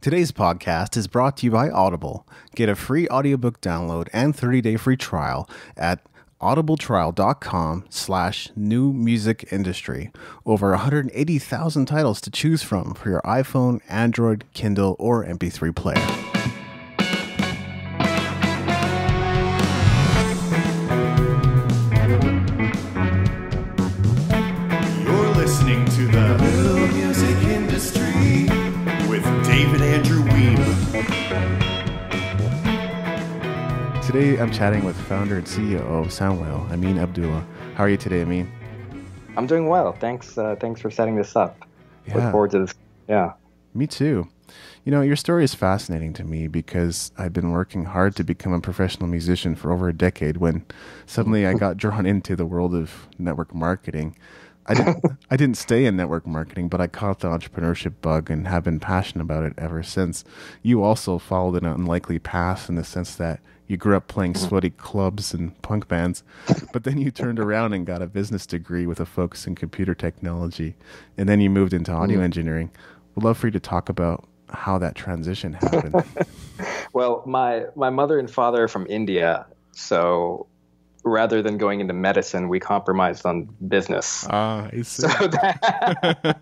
Today's podcast is brought to you by Audible. Get a free audiobook download and 30-day free trial at audibletrial.com/new music industry. Over 180,000 titles to choose from for your iPhone, Android, Kindle, or MP3 player. You're listening to the New Music Industry with David Andrew Weeb. Today I'm chatting with founder and CEO of Soundwhale, Ameen Abdulla. How are you today, Ameen? I'm doing well. Thanks for setting this up. Yeah. Look forward to this. Yeah. Me too. You know, your story is fascinating to me because I've been working hard to become a professional musician for over a decade when suddenly I got drawn into the world of network marketing. I didn't stay in network marketing, but I caught the entrepreneurship bug and have been passionate about it ever since. You also followed an unlikely path in the sense that you grew up playing sweaty clubs and punk bands, but then you turned around and got a business degree with a focus in computer technology, and then you moved into audio engineering. We'd love for you to talk about how that transition happened. Well, my mother and father are from India, so rather than going into medicine, we compromised on business. I see. So that,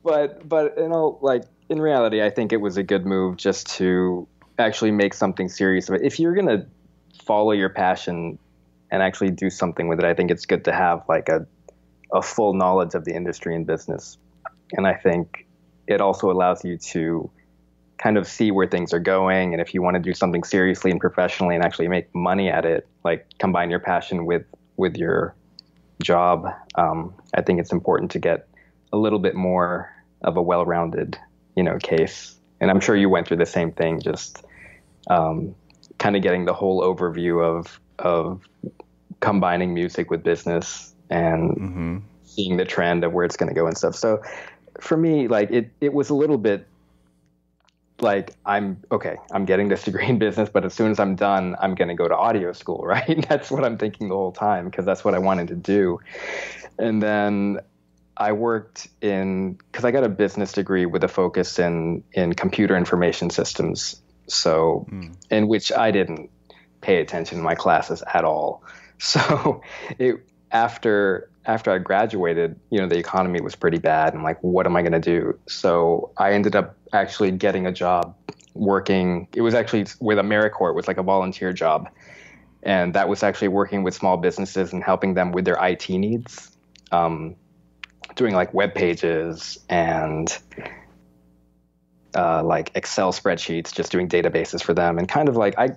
but you know, like in reality, I think it was a good move just to actually make something serious of it. If you're gonna follow your passion and actually do something with it, I think it's good to have like a full knowledge of the industry and business. And I think it also allows you to kind of see where things are going. And if you want to do something seriously and professionally and actually make money at it, like combine your passion with your job, I think it's important to get a little bit more of a well-rounded, case. And I'm sure you went through the same thing, just kind of getting the whole overview of combining music with business and seeing the trend of where it's going to go and stuff. So for me, like it was a little bit like I'm getting this degree in business, but as soon as I'm done, I'm going to go to audio school, right? That's what I'm thinking the whole time because that's what I wanted to do. And then I worked because I got a business degree with a focus in computer information systems. So in which I didn't pay attention in my classes at all. So after I graduated, the economy was pretty bad. I'm like, what am I going to do? So I ended up actually getting a job working. It was actually with AmeriCorps. It was like a volunteer job. And that was actually working with small businesses and helping them with their IT needs, doing like web pages and like Excel spreadsheets, just doing databases for them. And kind of like, I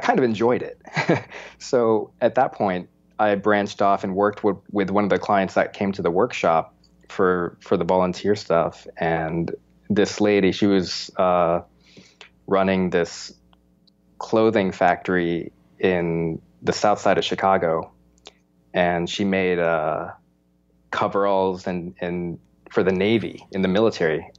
kind of enjoyed it. So at that point, I branched off and worked with one of the clients that came to the workshop for the volunteer stuff. And this lady, she was running this clothing factory in the south side of Chicago. And she made coveralls and for the Navy in the military.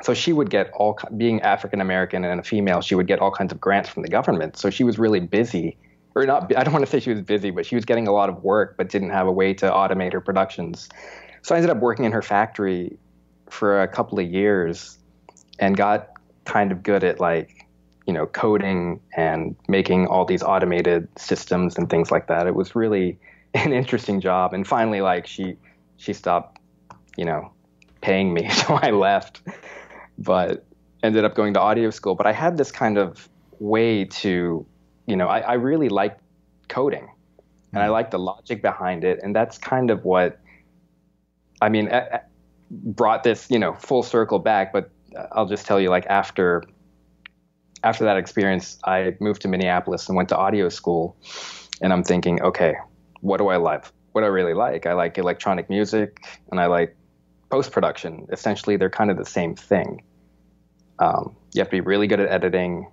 So she would get being African-American and a female, she would get all kinds of grants from the government. So she was really busy. Or not, I don't want to say she was busy, but she was getting a lot of work, but didn't have a way to automate her productions. So I ended up working in her factory for a couple of years and got kind of good at coding and making all these automated systems and things like that. It was really an interesting job. And finally, she stopped, paying me. So I left, but ended up going to audio school. But I had this kind of way to, I really liked coding and I liked the logic behind it. And that's kind of what, brought this, full circle back. But I'll just tell you, after that experience, I moved to Minneapolis and went to audio school. And I'm thinking, okay, what do I like? What do I really like? I like electronic music and I like post-production. Essentially, they're kind of the same thing. You have to be really good at editing,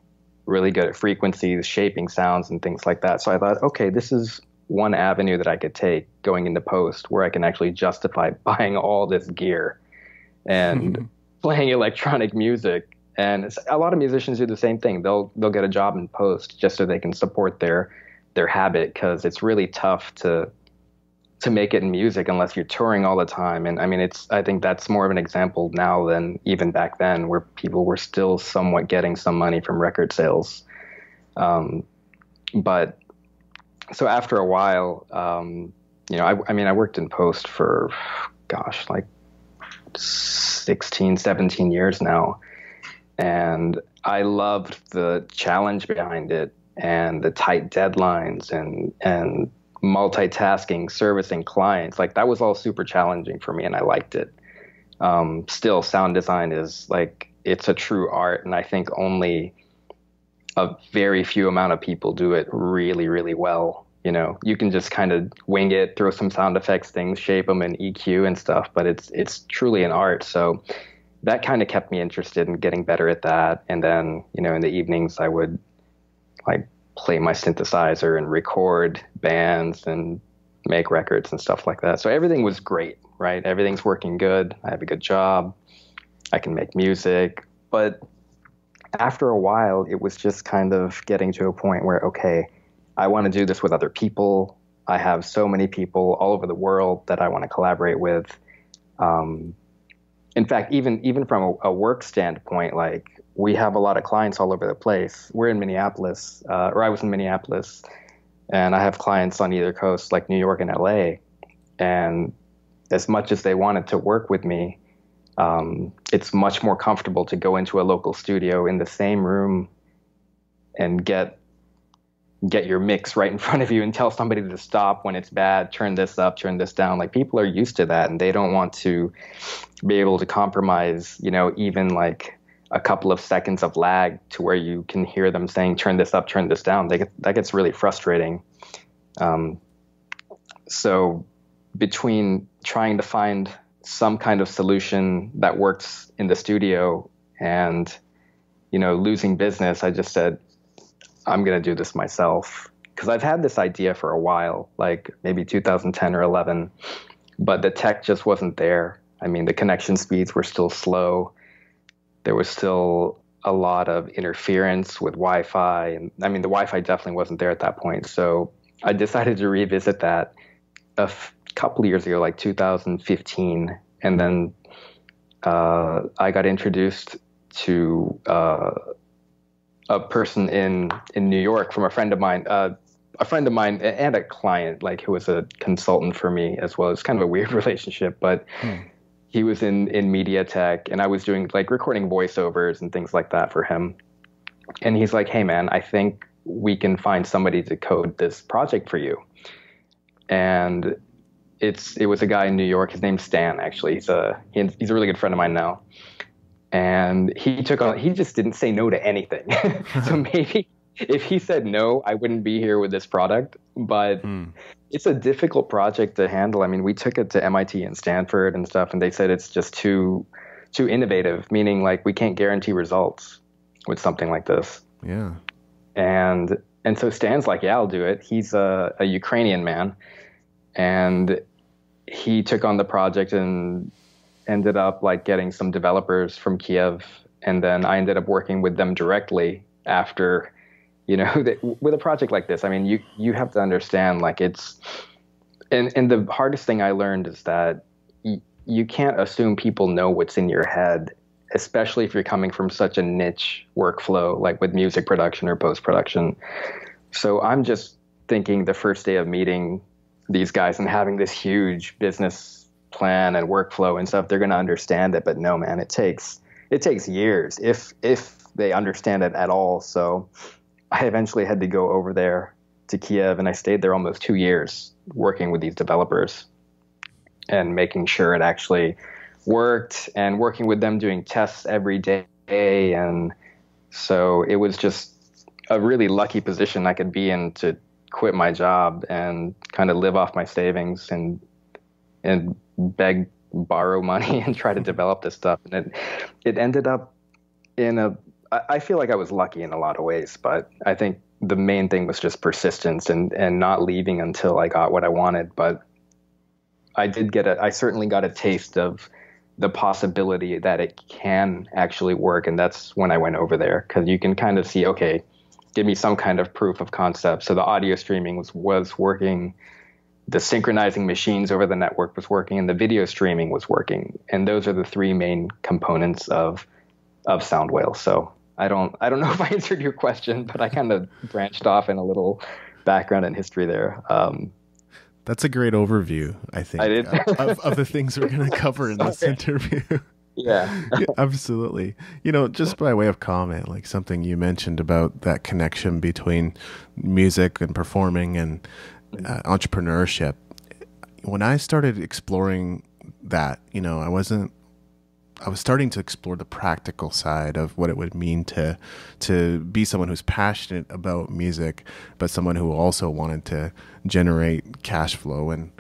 really good at frequencies, shaping sounds and things like that. So I thought, okay, this is one avenue that I could take going into post where I can actually justify buying all this gear and playing electronic music. And a lot of musicians do the same thing. They'll get a job in post just so they can support their habit, because it's really tough to to make it in music unless you're touring all the time. And I mean, I think that's more of an example now than even back then, where people were still somewhat getting some money from record sales. But so after a while, I mean, I worked in post for, gosh, like 16, 17 years now. And I loved the challenge behind it and the tight deadlines and multitasking, servicing clients. Like, that was all super challenging for me, and I liked it. Still, sound design is like, it's a true art, and I think only a very few amount of people do it really, really well. You know, you can just kind of wing it, throw some sound effects things, shape them in EQ and stuff, but it's truly an art. So that kind of kept me interested in getting better at that. And then, you know, in the evenings I would like play my synthesizer and record bands and make records and stuff like that. So everything was great, right? Everything's working good. I have a good job. I can make music. But after a while, it was just kind of getting to a point where, okay, I want to do this with other people. I have so many people all over the world that I want to collaborate with. In fact, even from a work standpoint, like, we have a lot of clients all over the place. We're in Minneapolis, or I was in Minneapolis, and I have clients on either coast, like New York and LA. And as much as they wanted to work with me, it's much more comfortable to go into a local studio in the same room and get your mix right in front of you and tell somebody to stop when it's bad, turn this up, turn this down. Like, people are used to that, and they don't want to be able to compromise, you know, even like a couple of seconds of lag to where you can hear them saying, turn this up, turn this down. That gets really frustrating. So between trying to find some kind of solution that works in the studio and, you know, losing business, I just said, I'm going to do this myself. Because I've had this idea for a while, like maybe 2010 or 11, but the tech just wasn't there. I mean, the connection speeds were still slow. There was still a lot of interference with Wi-Fi. And I mean, the Wi-Fi definitely wasn't there at that point. So I decided to revisit that couple of years ago, like 2015. And then I got introduced to a person in New York from a friend of mine and a client, like, who was a consultant for me as well. It's kind of a weird relationship, but he was in media tech, and I was doing like recording voiceovers and things like that for him. And he's like, hey man, I think we can find somebody to code this project for you. And it was a guy in New York. His name's Stan, actually. He's a really good friend of mine now. And he just didn't say no to anything. So maybe if he said no, I wouldn't be here with this product. But it's a difficult project to handle. I mean, we took it to MIT and Stanford and stuff, and they said it's just too innovative, meaning like we can't guarantee results with something like this. Yeah. And so Stan's like, yeah, I'll do it. He's a Ukrainian man, and he took on the project and ended up like getting some developers from Kiev. And then I ended up working with them directly after, you know, with a project like this. I mean, you have to understand, like, it's, and the hardest thing I learned is that you can't assume people know what's in your head, especially if you're coming from such a niche workflow, like with music production or post-production. So I'm just thinking the first day of meeting these guys and having this huge business plan and workflow and stuff, they're going to understand it. But no, man, it takes years if they understand it at all. So I eventually had to go over there to Kiev, and I stayed there almost 2 years working with these developers and making sure it actually worked, and working with them doing tests every day. And so it was just a really lucky position I could be in to quit my job and kind of live off my savings and borrow money and try to develop this stuff. And it ended up I feel like I was lucky in a lot of ways, but I think the main thing was just persistence and not leaving until I got what I wanted. But I certainly got a taste of the possibility that it can actually work. And that's when I went over there, because you can kind of see, okay, give me some kind of proof of concept. So the audio streaming was working the synchronizing machines over the network was working, and the video streaming was working. And those are the three main components of Soundwhale. So I don't know if I answered your question, but I kind of branched off in a little background and history there. That's a great overview, I think, I did. of the things we're going to cover in this interview. Yeah. Yeah, absolutely. Just by way of comment, like something you mentioned about that connection between music and performing and entrepreneurship. When I started exploring that, I was starting to explore the practical side of what it would mean to be someone who's passionate about music, but someone who also wanted to generate cash flow and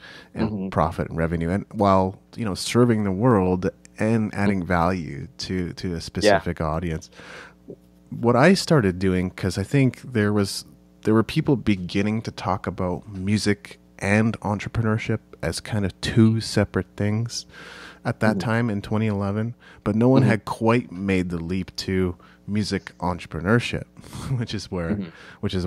profit and revenue, and while serving the world and adding value to a specific audience. What I started doing, because I think there were people beginning to talk about music and entrepreneurship as kind of two separate things at that time in 2011, but no one had quite made the leap to music entrepreneurship, which is where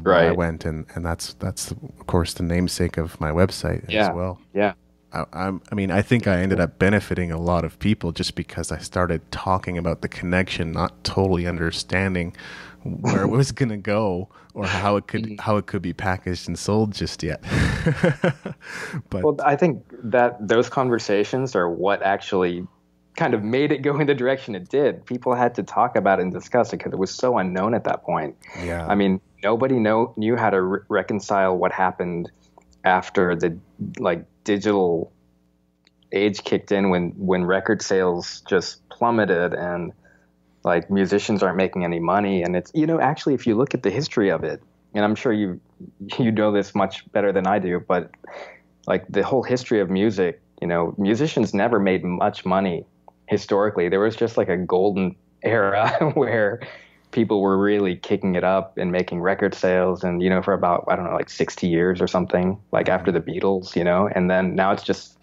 I went, and that's of course the namesake of my website as well. Yeah. I think I ended up benefiting a lot of people just because I started talking about the connection, not totally understanding where it was going to go or how it could be packaged and sold just yet. But I think that those conversations are what actually kind of made it go in the direction it did. People had to talk about it and discuss it because it was so unknown at that point. Yeah. I mean, nobody knew how to reconcile what happened after the digital age kicked in, when record sales just plummeted and musicians aren't making any money. And it's, actually, if you look at the history of it, and I'm sure you know this much better than I do, but the whole history of music, musicians never made much money historically. There was just a golden era where people were really kicking it up and making record sales, and for about, I don't know, 60 years or something, after the Beatles, and then now it's just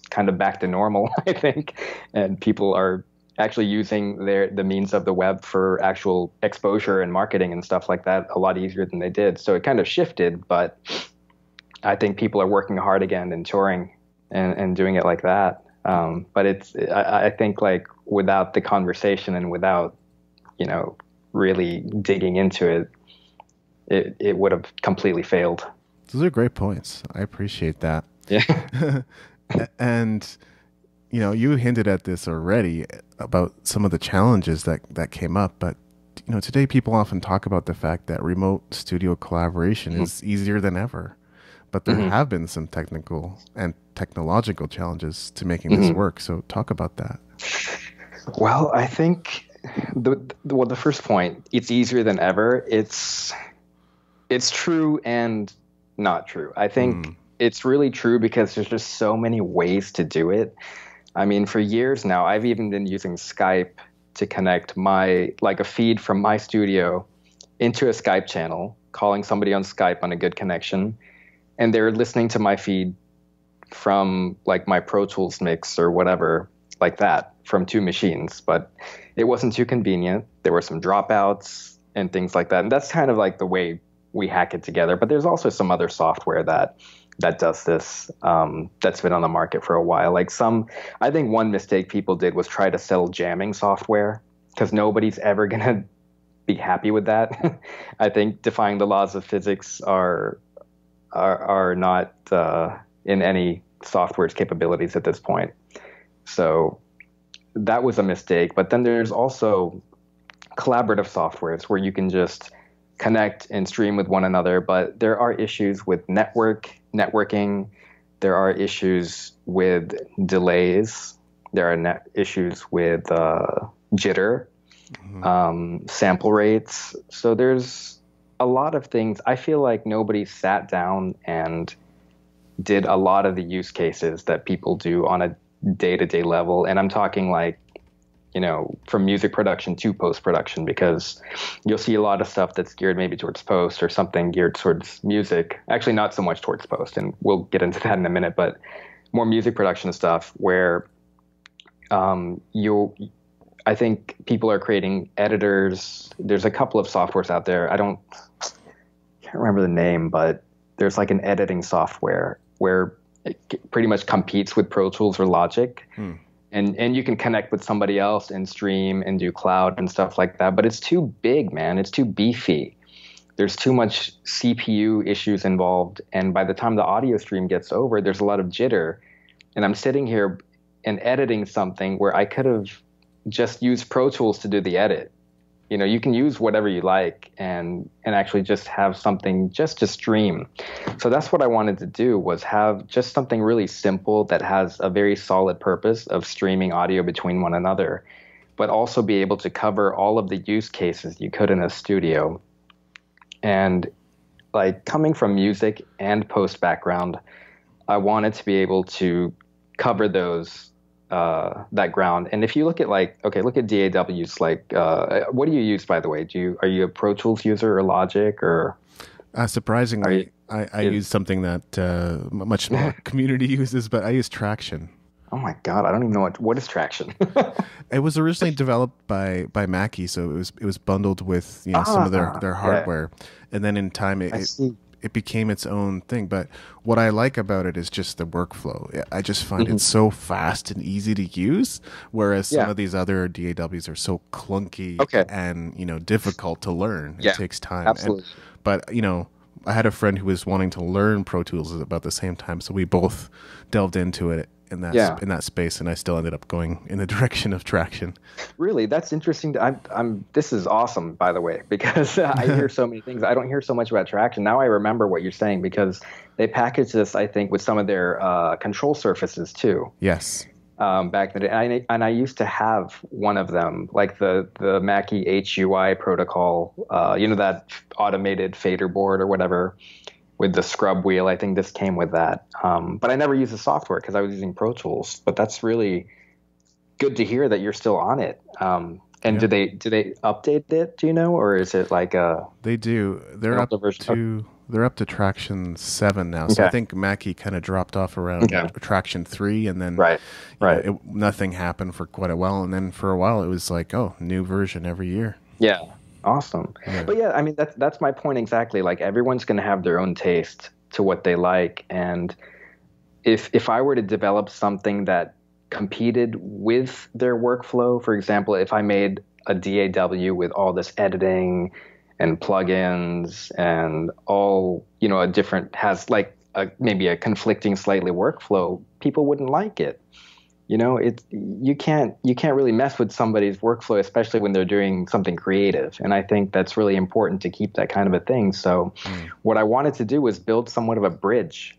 kind of back to normal, I think, and people are actually using the means of the web for actual exposure and marketing and stuff like that a lot easier than they did. So it kind of shifted, but I think people are working hard again and touring and doing it like that. But I think without the conversation and without, really digging into it, it would have completely failed. Those are great points. I appreciate that. Yeah. And, you hinted at this already about some of the challenges that came up, but, today people often talk about the fact that remote studio collaboration is easier than ever, but there have been some technical and technological challenges to making this work. So talk about that. Well, I think the first point, it's easier than ever. It's true and not true. I think it's really true because there's just so many ways to do it. I mean, for years now, I've even been using Skype to connect a feed from my studio into a Skype channel, calling somebody on Skype on a good connection, and they're listening to my feed from my Pro Tools mix or whatever, like that, from two machines. But it wasn't too convenient. There were some dropouts and things like that. And that's kind of the way we hack it together. But there's also some other software that does this, that's been on the market for a while. I think one mistake people did was try to sell jamming software, because nobody's ever going to be happy with that. I think defying the laws of physics are not in any software's capabilities at this point. So that was a mistake. But then there's also collaborative softwares where you can just connect and stream with one another, but there are issues with networking. There are issues with delays. There are issues with jitter, sample rates. So there's a lot of things. I feel like nobody sat down and did a lot of the use cases that people do on a day-to-day level. And I'm talking from music production to post-production, because you'll see a lot of stuff that's geared maybe towards post, or something geared towards music. Actually, not so much towards post, and we'll get into that in a minute, but more music production stuff where I think people are creating editors. There's a couple of softwares out there. Can't remember the name, but there's an editing software, where it pretty much competes with Pro Tools or Logic. And you can connect with somebody else and stream and do cloud and stuff like that. But it's too big, man. It's too beefy. There's too much CPU issues involved. And by the time the audio stream gets over, there's a lot of jitter. And I'm sitting here and editing something where I could have just used Pro Tools to do the edit. You know, you can use whatever you like and actually just have something just to stream. So that's what I wanted to do, was have just something really simple that has a very solid purpose of streaming audio between one another, but also be able to cover all of the use cases you could in a studio. And like, coming from music and post background, I wanted to be able to cover those that ground. And if you look at look at DAWs, what do you use, by the way? Are you a Pro Tools user or Logic, or? Surprisingly, I use something that much smaller community uses, but I use Traction. Oh my God, I don't even know what is Traction. It was originally developed by Mackie, so it was bundled with some of their hardware, and then in time it became its own thing. But what I like about it is just the workflow. I just find it so fast and easy to use, whereas some of these other DAWs are so clunky and difficult to learn. It takes time. Absolutely. But I had a friend who was wanting to learn Pro Tools at about the same time, so we both delved into it in that space, and I still ended up going in the direction of Traction. Really, that's interesting. This is awesome, by the way, because I hear so many things. I don't hear so much about Traction. Now I remember what you're saying, because they packaged this, I think, with some of their control surfaces too. Yes. Back in the day, and I used to have one of them, like the Mackie HUI protocol. That automated fader board or whatever, with the scrub wheel. I think this came with that. But I never used the software because I was using Pro Tools. But that's really good to hear that you're still on it. And do they update it? Do you know, or is it like a? They do. They're up to Traction 7 now. So I think Mackie kind of dropped off around Traction 3, and then nothing happened for quite a while. And then for a while it was like, new version every year. Yeah. Awesome. Yeah. But I mean, that's my point exactly. Like, everyone's going to have their own taste to what they like. And if I were to develop something that competed with their workflow, for example, if I made a DAW with all this editing and plugins and all, maybe a conflicting slightly workflow, people wouldn't like it. You can't really mess with somebody's workflow, especially when they're doing something creative. And I think that's really important to keep that kind of a thing. So what I wanted to do was build somewhat of a bridge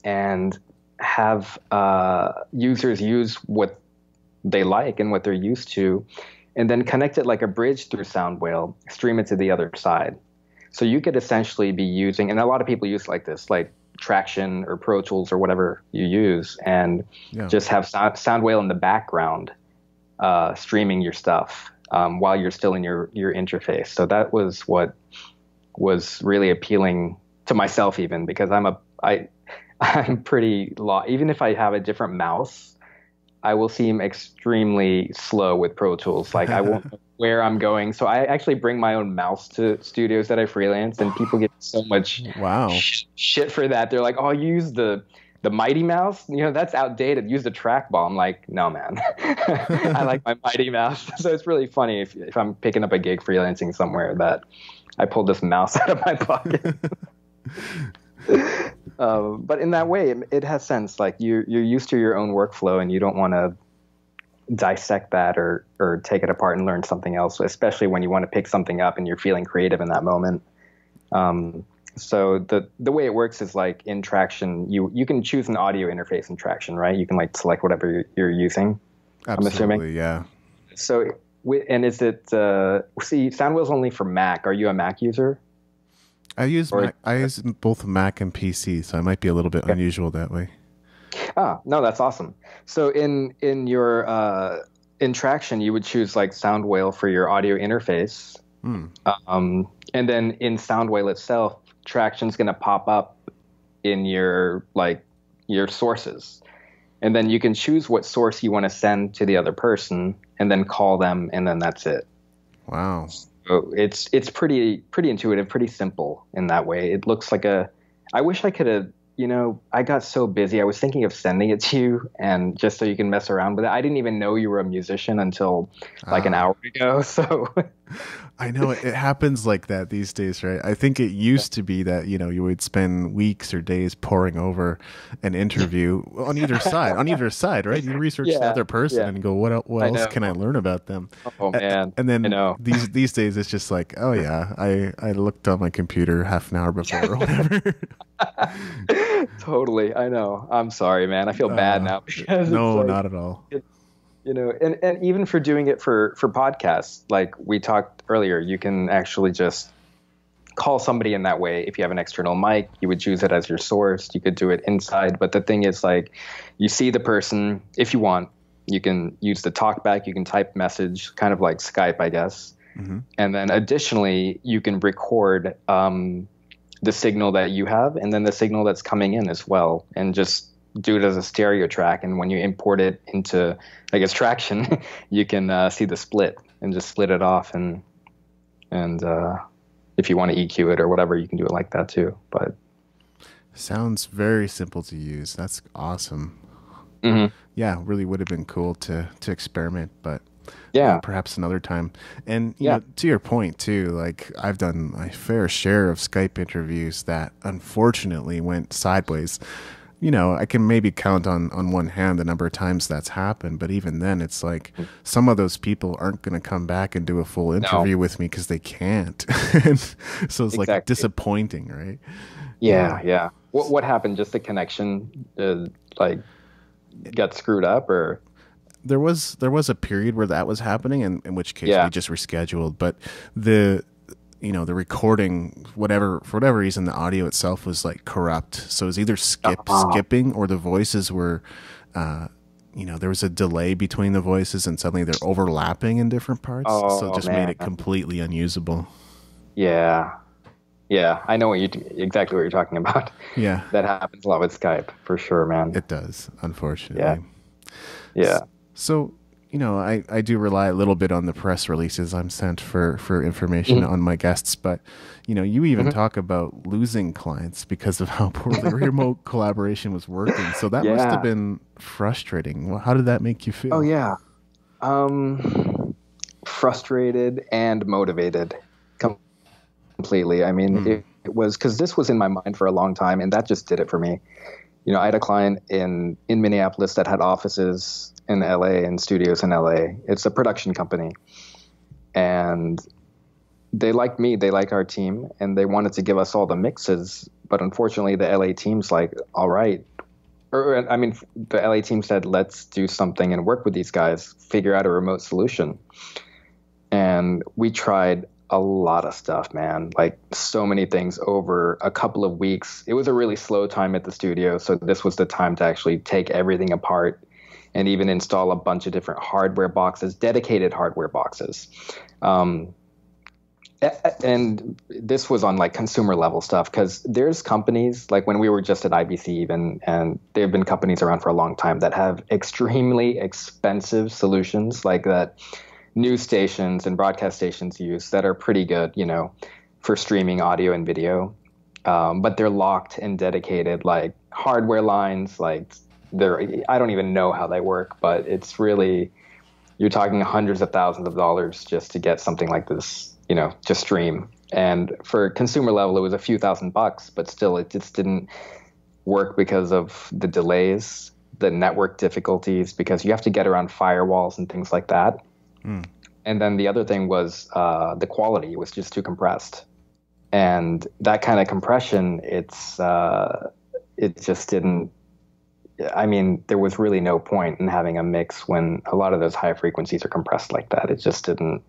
and have users use what they like and what they're used to, and then connect it like a bridge through Soundwhale, stream it to the other side. So you could essentially be using, and a lot of people use like this, like Traction or Pro Tools or whatever you use, and just have Soundwhale in the background streaming your stuff while you're still in your interface. So that was what was really appealing to myself, even because I'm pretty even if I have a different mouse, I will seem extremely slow with Pro Tools. Like, I won't know where I'm going. So I actually bring my own mouse to studios that I freelance, and people get so much shit for that. They're like, "Oh, you use the Mighty Mouse? That's outdated. Use the trackball." I'm like, "No, man. I like my Mighty Mouse." So it's really funny if I'm picking up a gig freelancing somewhere that I pulled this mouse out of my pocket. But in that way, it has sense. Like, you're used to your own workflow, and you don't want to dissect that or take it apart and learn something else, especially when you want to pick something up and you're feeling creative in that moment. So the way it works is, like, in Traction, you can choose an audio interface in Traction, right? You can select whatever you're using. Absolutely, I'm assuming. Yeah. So, and is it Soundwhale's only for Mac? Are you a Mac user? I use both Mac and PC, so I might be a little bit unusual that way. No, that's awesome. So in your in Traction, you would choose like Soundwhale for your audio interface, and then in Soundwhale itself, Traction's going to pop up in your sources, and then you can choose what source you want to send to the other person, and then call them, and then that's it. Wow. So it's pretty intuitive, pretty simple in that way. It looks like I wish I could have I got so busy. I was thinking of sending it to you, and just so you can mess around with it. I didn't even know you were a musician until like an hour ago. So I know it happens like that these days, right? I think it used to be that, you would spend weeks or days poring over an interview on either side, right? You research the other person and go, what else can I learn about them? Oh man. And then I know. these days it's just like, oh yeah, I looked on my computer half an hour before or whatever. Totally. I know. I'm sorry, man. I feel bad now because no, it's like, not at all. And even for doing it for podcasts, like we talked earlier, you can actually just call somebody in that way. If you have an external mic, you would choose it as your source. You could do it inside. But the thing is, like, you see the person. If you want, you can use the talkback. You can type message, kind of like Skype, I guess. Mm-hmm. And then additionally, you can record the signal that you have and then the signal that's coming in as well, and just do it as a stereo track. And when you import it into, I guess, Traction, you can see the split and just split it off. And if you want to EQ it or whatever, you can do it like that too. But sounds very simple to use. That's awesome. Mm-hmm. Yeah, really would have been cool to experiment, but yeah, perhaps another time. And you know, to your point too, like I've done my fair share of Skype interviews that unfortunately went sideways. I can maybe count on one hand the number of times that's happened, but even then it's like some of those people aren't going to come back and do a full interview with me because they can't. So it's like disappointing, right? Yeah. What happened? Just the connection got screwed up, or? There was a period where that was happening, and in which case we just rescheduled. But the recording, for whatever reason, the audio itself was like corrupt. So it was either skipping, or the voices were, there was a delay between the voices, and suddenly they're overlapping in different parts. So it just made it completely unusable. Yeah. I know exactly what you're talking about. Yeah, that happens a lot with Skype, for sure, man. It does, unfortunately. Yeah. So, I do rely a little bit on the press releases I'm sent for information on my guests, but, you even talk about losing clients because of how poorly remote collaboration was working. So that must have been frustrating. Well, how did that make you feel? Oh, yeah. Frustrated and motivated completely. I mean, it was because this was in my mind for a long time, and that just did it for me. I had a client in Minneapolis that had offices in LA and studios in LA. It's a production company. And they liked me, they like our team, and they wanted to give us all the mixes. But unfortunately, the LA team's like, all right. The LA team said, let's do something and work with these guys, figure out a remote solution. And we tried a lot of stuff, man, like so many things over a couple of weeks. It was a really slow time at the studio. So this was the time to actually take everything apart and even install a bunch of different hardware boxes, dedicated hardware boxes. And this was on like consumer level stuff, because there's companies like when we were just at IBC even, and there have been companies around for a long time that have extremely expensive solutions like that news stations and broadcast stations use that are pretty good, for streaming audio and video. But they're locked and dedicated like hardware lines, like I don't even know how they work, but it's really, you're talking hundreds of thousands of dollars just to get something like this, to stream. And for consumer level, it was a few $1,000s, but still it just didn't work because of the delays, the network difficulties, because you have to get around firewalls and things like that. And then the other thing was the quality was just too compressed. And that kind of compression, it just didn't, there was really no point in having a mix when a lot of those high frequencies are compressed like that. It just didn't,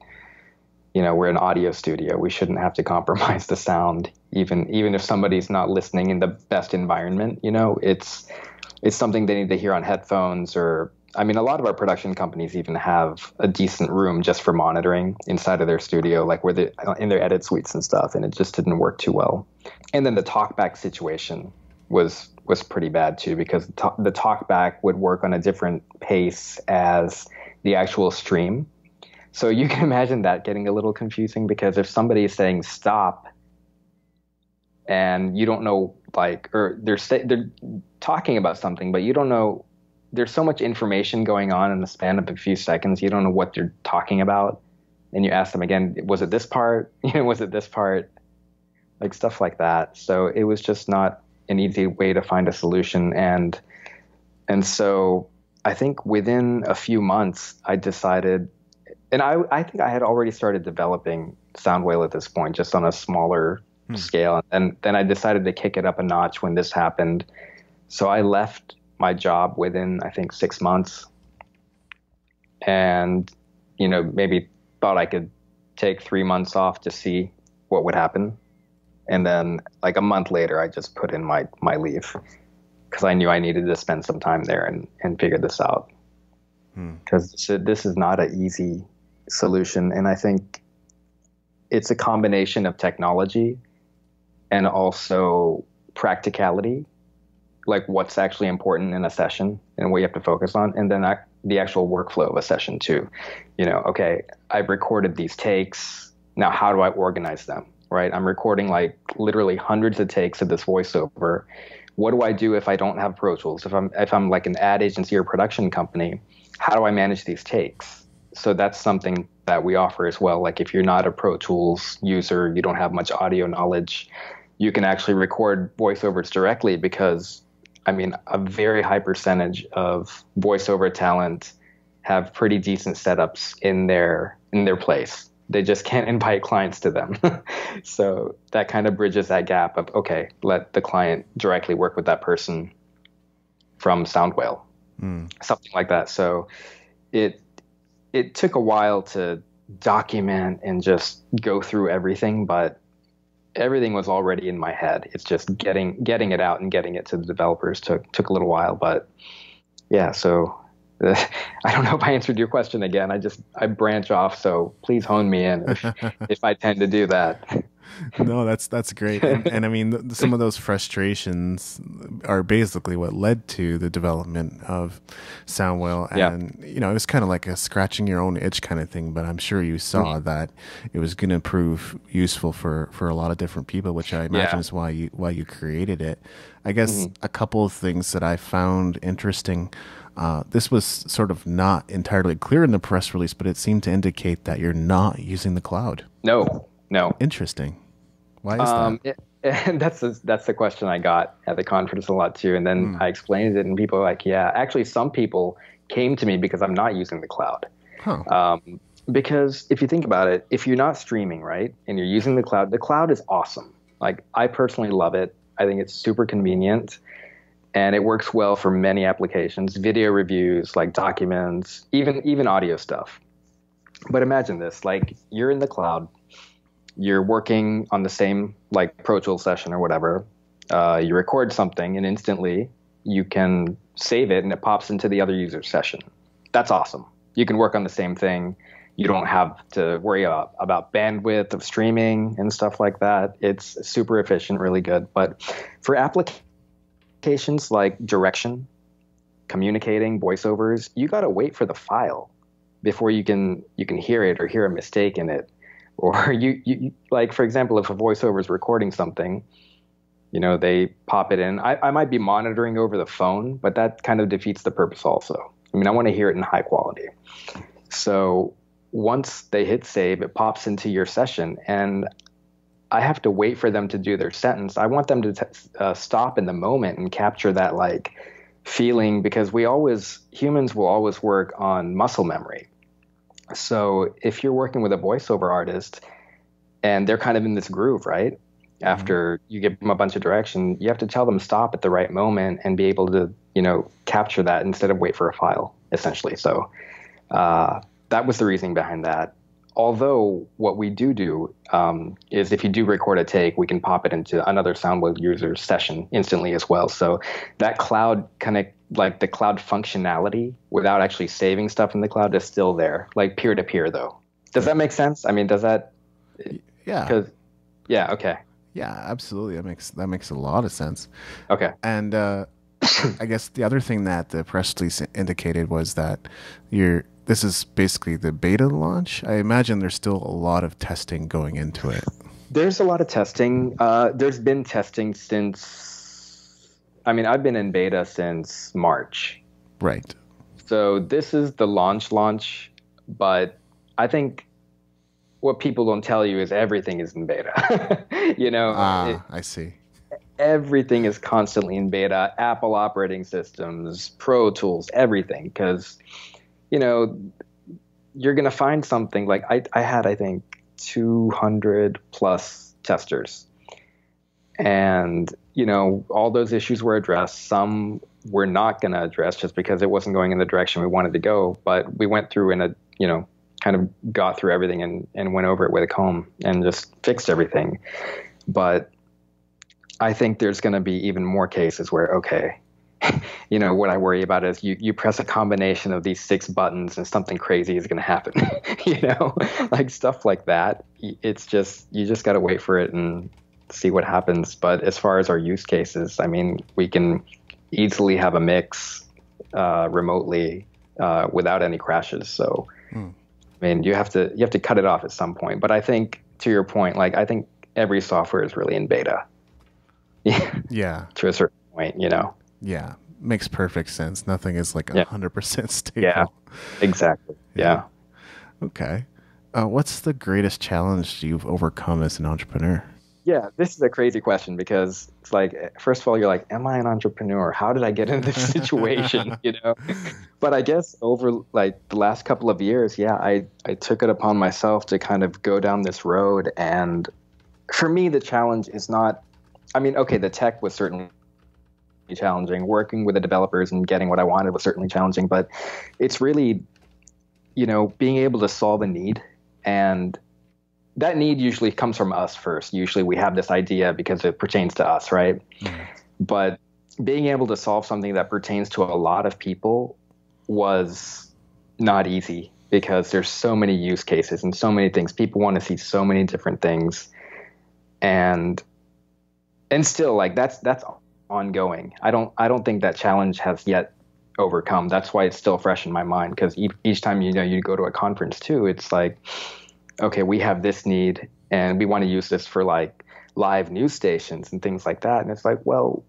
we're an audio studio. We shouldn't have to compromise the sound, even if somebody's not listening in the best environment. It's something they need to hear on headphones, or a lot of our production companies even have a decent room just for monitoring inside of their studio, like where they in their edit suites and stuff, and it just didn't work too well. And then the talkback situation was pretty bad too, because the talkback would work on a different pace as the actual stream. So you can imagine that getting a little confusing, because if somebody is saying stop and you don't know, like, or they're talking about something, but you don't know. There's so much information going on in the span of a few seconds. You don't know what they're talking about, and you ask them again, was it this part? Was it this part? Like stuff like that. So it was just not an easy way to find a solution, and so I think within a few months I decided, and I think I had already started developing Soundwhale at this point, just on a smaller scale, and then I decided to kick it up a notch when this happened. So I left my job within, I think, 6 months, and maybe thought I could take 3 months off to see what would happen, and then like a month later I just put in my leave, because I knew I needed to spend some time there and figure this out, because this is not an easy solution, and I think it's a combination of technology and also practicality, like what's actually important in a session and what you have to focus on, and then the actual workflow of a session too. Okay, I've recorded these takes. Now how do I organize them, right? I'm recording like literally hundreds of takes of this voiceover. What do I do if I don't have Pro Tools? If I'm like an ad agency or production company, how do I manage these takes? So that's something that we offer as well. Like if you're not a Pro Tools user, you don't have much audio knowledge, you can actually record voiceovers directly, because a very high percentage of voiceover talent have pretty decent setups in their place. They just can't invite clients to them. So that kind of bridges that gap of, okay, let the client directly work with that person from Soundwhale, something like that. So it took a while to document and just go through everything, but everything was already in my head. It's just getting it out and getting it to the developers took a little while, but yeah. So I don't know if I answered your question again. I branch off, so please hone me in if I tend to do that. No, that's great. And I mean, some of those frustrations are basically what led to the development of Soundwhale. And, it was kind of like a scratching your own itch kind of thing, but I'm sure you saw that it was going to prove useful for a lot of different people, which I imagine is why you created it. I guess a couple of things that I found interesting. This was sort of not entirely clear in the press release, but it seemed to indicate that you're not using the cloud. No. Interesting. Why is that? And that's the question I got at the conference a lot too. And then I explained it, and people are like, yeah, actually some people came to me because I'm not using the cloud. Because if you think about it, if you're not streaming, right, and you're using the cloud is awesome. Like, I personally love it. I think it's super convenient, and it works well for many applications, video reviews, like documents, even audio stuff. But imagine this, like, you're in the cloud, you're working on the same like Pro Tools session or whatever. You record something, and instantly you can save it, and it pops into the other user's session. That's awesome. You can work on the same thing. You don't have to worry about bandwidth of streaming and stuff like that. It's super efficient, really good. But for applications like direction, communicating, voiceovers, you got to wait for the file before you can hear it or hear a mistake in it. Or you like, for example, if a voiceover is recording something, they pop it in. I might be monitoring over the phone, but that kind of defeats the purpose also. I want to hear it in high quality. So once they hit save, it pops into your session, and I have to wait for them to do their sentence. I want them to stop in the moment and capture that like feeling, because humans will always work on muscle memory. So if you're working with a voiceover artist and they're kind of in this groove, right? After you give them a bunch of direction, you have to tell them stop at the right moment and be able to, capture that instead of wait for a file, essentially. So that was the reasoning behind that. Although what we do is if you do record a take, we can pop it into another Soundwhale user's session instantly as well. So that cloud like the cloud functionality without actually saving stuff in the cloud is still there, like peer-to-peer though. Does that make sense? Does that? Yeah. Yeah. Okay. Yeah, absolutely. That makes a lot of sense. Okay. And I guess the other thing that the press release indicated was that this is basically the beta launch. I imagine there's still a lot of testing going into it. There's a lot of testing. There's been testing since, I mean, I've been in beta since March. Right. So this is the launch, but I think what people don't tell you is everything is in beta. I see. Everything is constantly in beta. Apple operating systems, Pro Tools, everything. Because, you're going to find something like I had, I think, 200 plus testers. And, all those issues were addressed. Some were not going to address just because it wasn't going in the direction we wanted to go. But we went through and, kind of got through everything and went over it with a comb and just fixed everything. But I think there's going to be even more cases where, okay, what I worry about is you press a combination of these 6 buttons and something crazy is going to happen, like stuff like that. It's just, you just got to wait for it and see what happens. But as far as our use cases, I mean, we can easily have a mix remotely without any crashes. So, I mean, you have to cut it off at some point. But I think, to your point, like, I think every software is really in beta. Yeah. To a certain point, Yeah. Makes perfect sense. Nothing is like 100% stable. Yeah, exactly. Yeah. Okay. What's the greatest challenge you've overcome as an entrepreneur? Yeah, this is a crazy question because it's like, first of all, you're like, am I an entrepreneur? How did I get into this situation? But I guess over like the last couple of years, I took it upon myself to kind of go down this road. And for me, the challenge is not, I mean, okay, the tech was certainly challenging. Working with the developers and getting what I wanted was certainly challenging, but it's really, being able to solve a need, and that need usually comes from us first. Usually we have this idea because it pertains to us, right? Mm-hmm. But being able to solve something that pertains to a lot of people was not easy because there's so many use cases and so many things. People want to see so many different things. And still, like, that's ongoing. I don't think that challenge has yet overcome. That's why it's still fresh in my mind, because each time you go to a conference too, it's like, okay, we have this need and we want to use this for like live news stations and things like that. And it's like, well,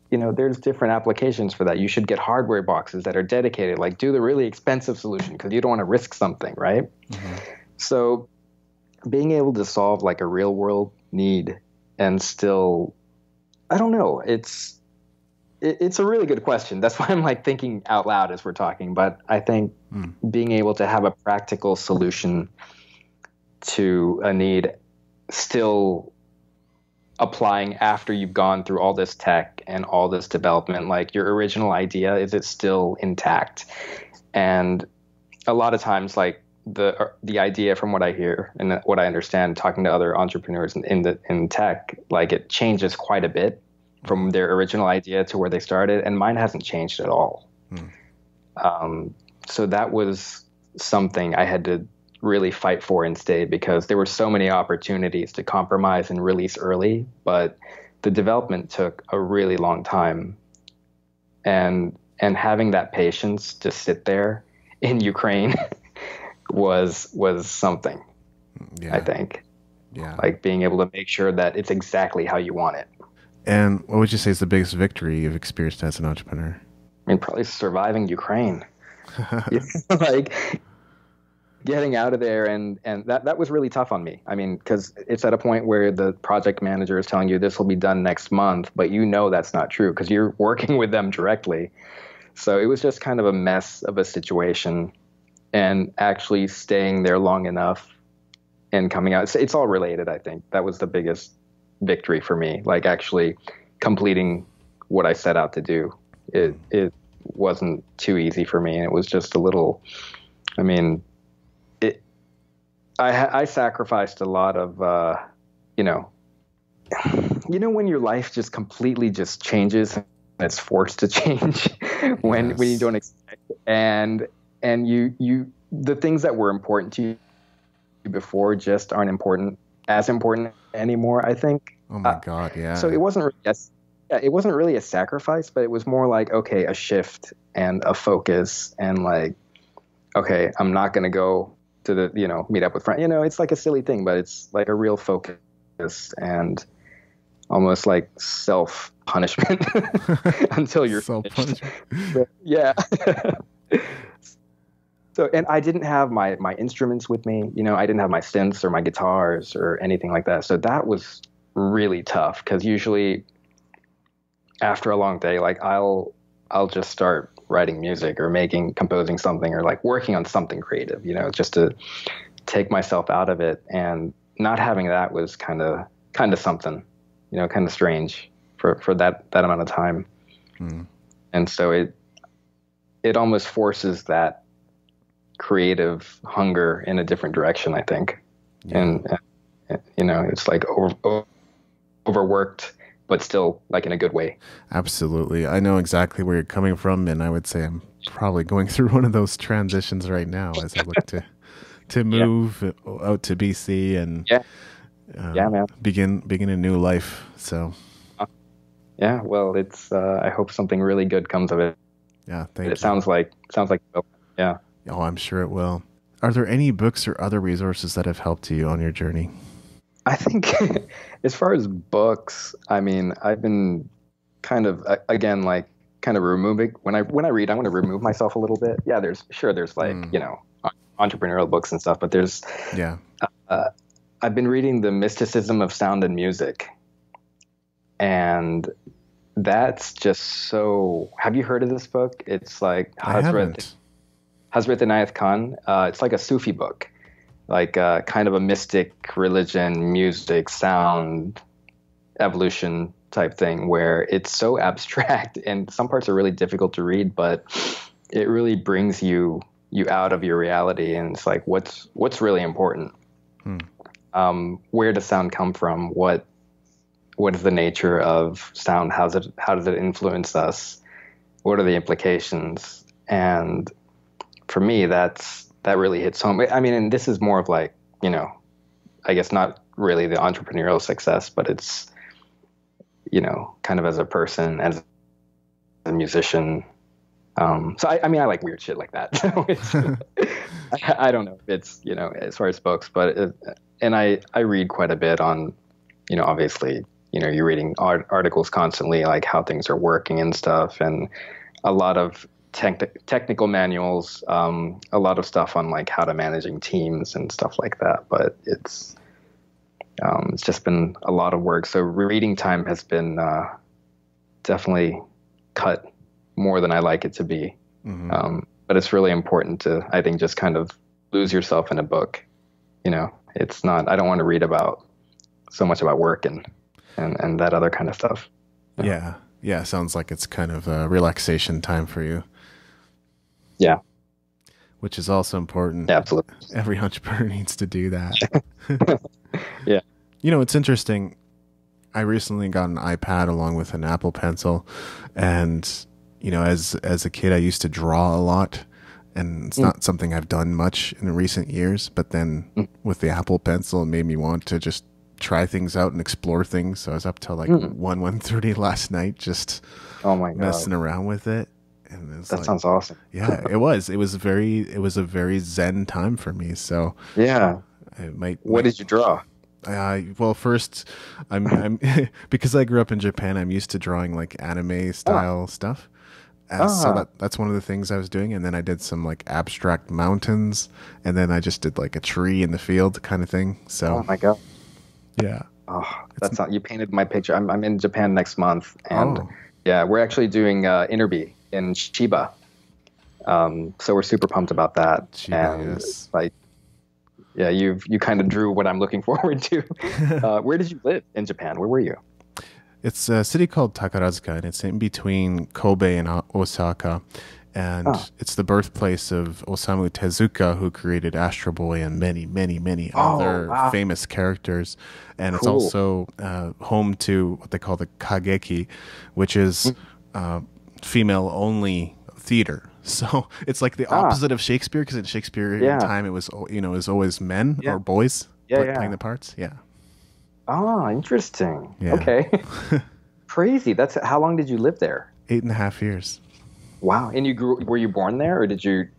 there's different applications for that. You should get hardware boxes that are dedicated, like do the really expensive solution because you don't want to risk something, right? Mm-hmm. So being able to solve like a real world need and still, I don't know, it's a really good question. That's why I'm like thinking out loud as we're talking. But I think being able to have a practical solution to a need still applying after you've gone through all this tech and all this development, like your original idea, is it still intact? And a lot of times, like the idea, from what I hear and what I understand talking to other entrepreneurs in tech, like it changes quite a bit from their original idea to where they started, and mine hasn't changed at all. So that was something I had to really fight for and stay, because there were so many opportunities to compromise and release early, but the development took a really long time. And having that patience to sit there in Ukraine was something, I think. Yeah. Like being able to make sure that it's exactly how you want it. And what would you say is the biggest victory you've experienced as an entrepreneur? I mean, probably surviving Ukraine. Like getting out of there, and that was really tough on me. I mean, because it's at a point where the project manager is telling you this will be done next month, but that's not true because you're working with them directly. So it was just kind of a mess of a situation, and actually staying there long enough and coming out. It's all related, I think. That was the biggest victory for me, like actually completing what I set out to do. It wasn't too easy for me, and it was just a little, I mean, I sacrificed a lot of, when your life just completely just changes and it's forced to change when you don't expect, and you the things that were important to you before just aren't as important anymore, I think. Oh my God. Yeah. So it wasn't really a sacrifice, but it was more like, okay, a shift and a focus, and like, okay, I'm not going to go to the, meet up with friends. It's like a silly thing, but it's like a real focus and almost like self-punishment until you're finished. Self-punishment. Yeah. So, and I didn't have my instruments with me. I didn't have my synths or my guitars or anything like that. So that was really tough, because usually after a long day, like I'll just start writing music or composing something, or like working on something creative, just to take myself out of it. And not having that was kind of something, kind of strange for that amount of time. And so it almost forces that creative hunger in a different direction, I think. Yeah. And it's like overworked, but still like in a good way. Absolutely. I know exactly where you're coming from, and I would say I'm probably going through one of those transitions right now as I look to move out to BC and man, begin a new life. So yeah, well, it's I hope something really good comes of it. Yeah, thank you. It sounds like yeah. Oh, I'm sure it will. Are there any books or other resources that have helped you on your journey? I think as far as books, I mean, I've been kind of, again, like kind of removing, when I read, I want to remove myself a little bit. Yeah, there's like, entrepreneurial books and stuff, but there's, I've been reading The Mysticism of Sound and Music. And that's just so, have you heard of this book? It's like Hazrat Inayat Khan. It's like a Sufi book, like kind of a mystic religion, music, sound, evolution type thing, where it's so abstract and some parts are really difficult to read, but it really brings you out of your reality. And it's like, what's really important? Where does sound come from? What is the nature of sound? How does it influence us? What are the implications? And for me, that really hits home. I mean, and this is more of like, I guess not really the entrepreneurial success, but it's, kind of as a person, as a musician. So I mean, I like weird shit like that. So I don't know if it's, as far as books, but and I read quite a bit on, obviously, you're reading articles constantly, like how things are working and stuff, and a lot of technical manuals, a lot of stuff on like how to managing teams and stuff like that. But it's just been a lot of work. So reading time has been definitely cut more than I like it to be. But it's really important to, I think, just kind of lose yourself in a book. It's not, I don't want to read so much about work and that other kind of stuff. Yeah. Yeah. Sounds like it's kind of a relaxation time for you. Yeah. Which is also important. Yeah, absolutely. Every entrepreneur needs to do that. Yeah. It's interesting. I recently got an iPad along with an Apple Pencil, and as a kid, I used to draw a lot, and it's not something I've done much in recent years. But then with the Apple Pencil, it made me want to just try things out and explore things. So I was up till like 1:30 last night, just messing around with it. And that sounds awesome. Yeah, it was. It was a very zen time for me. So yeah, What did you draw? Well, first, I'm because I grew up in Japan, I'm used to drawing like anime style stuff. So that's one of the things I was doing. And then I did some like abstract mountains, and then I just did like a tree in the field kind of thing. So, oh my God. Yeah. Oh, that's not, you painted my picture. I'm in Japan next month, and yeah, we're actually doing Interbi in Chiba. So we're super pumped about that. Chiba, and yes. Like, yeah, you kind of drew what I'm looking forward to. Where did you live in Japan? Where were you? It's a city called Takarazuka, and it's in between Kobe and Osaka. And it's the birthplace of Osamu Tezuka, who created Astro Boy and many, many, many other famous characters. And it's also home to what they call the Kageki, which is female-only theater. So it's like the opposite of Shakespeare, because in Shakespearean time it was always men or boys playing the parts. Yeah. Oh, interesting. Yeah. Okay. Crazy. How long did you live there? 8.5 years. Wow. And were you born there, or did you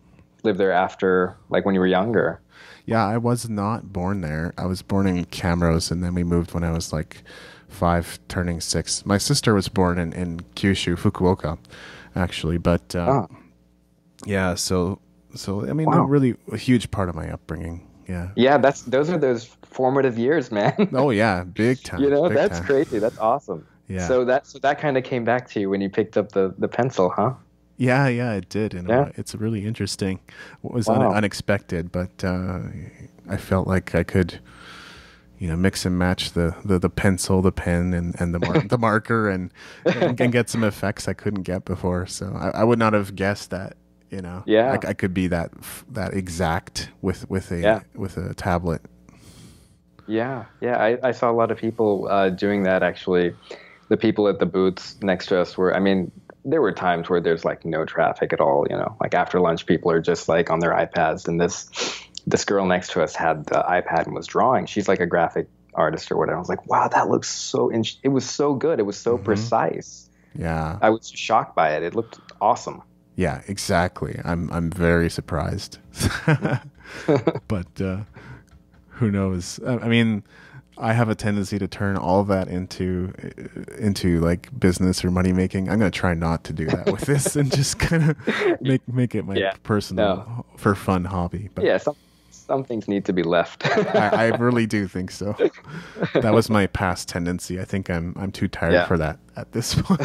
live there after, like when you were younger? Yeah, I was not born there. I was born in Camrose, and then we moved when I was like 5, turning 6. My sister was born in Kyushu, Fukuoka, actually. But yeah, so I mean, they're really a huge part of my upbringing. Yeah. Yeah, those are those formative years, man. Oh yeah, big time. That's crazy. That's awesome. Yeah. So that kind of came back to you when you picked up the pencil, huh? Yeah, it did. And it's really interesting. It was unexpected, but I felt like I could, mix and match the pencil, the pen, and the marker, and get some effects I couldn't get before. So I would not have guessed that. I could be that exact with a tablet. Yeah. I saw a lot of people doing that, actually. The people at the booths next to us there were times where there's like no traffic at all, like after lunch, people are just like on their iPads. And this girl next to us had the iPad and was drawing. She's like a graphic artist or whatever. I was like, wow, that looks it was so good. It was so precise. Yeah. I was shocked by it. It looked awesome. Yeah, exactly. I'm very surprised. But who knows? I mean, I have a tendency to turn all of that into like business or money making. I'm going to try not to do that with this and just kind of make it my personal for fun hobby. But yeah, some things need to be left. I really do think so. That was my past tendency. I think I'm too tired for that at this point.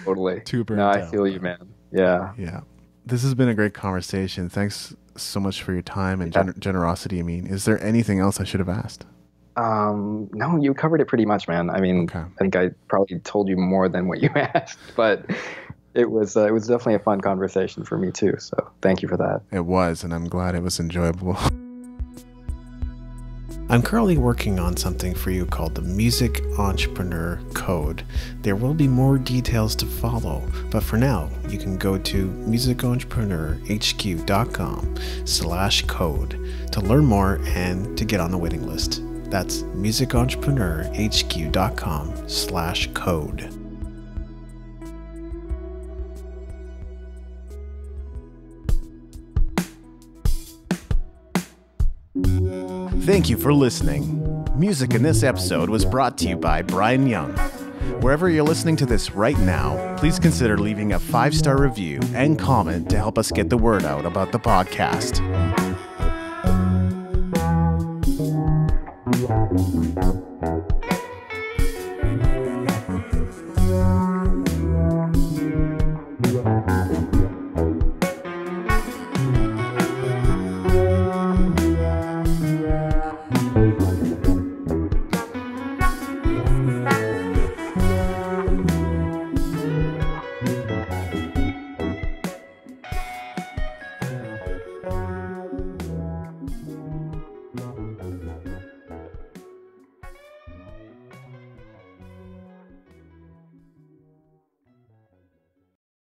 Totally. Too burnt out. I feel you, man. Yeah. Yeah. This has been a great conversation. Thanks so much for your time and generosity. I mean, is there anything else I should have asked? No, you covered it pretty much, man. I mean, I think I probably told you more than what you asked, but it was definitely a fun conversation for me too. So thank you for that. It was, and I'm glad it was enjoyable. I'm currently working on something for you called the Music Entrepreneur Code. There will be more details to follow, but for now, you can go to musicentrepreneurhq.com/code to learn more and to get on the waiting list. That's musicentrepreneurhq.com/code. Thank you for listening. Music in this episode was brought to you by Brian Young. Wherever you're listening to this right now, please consider leaving a 5-star review and comment to help us get the word out about the podcast.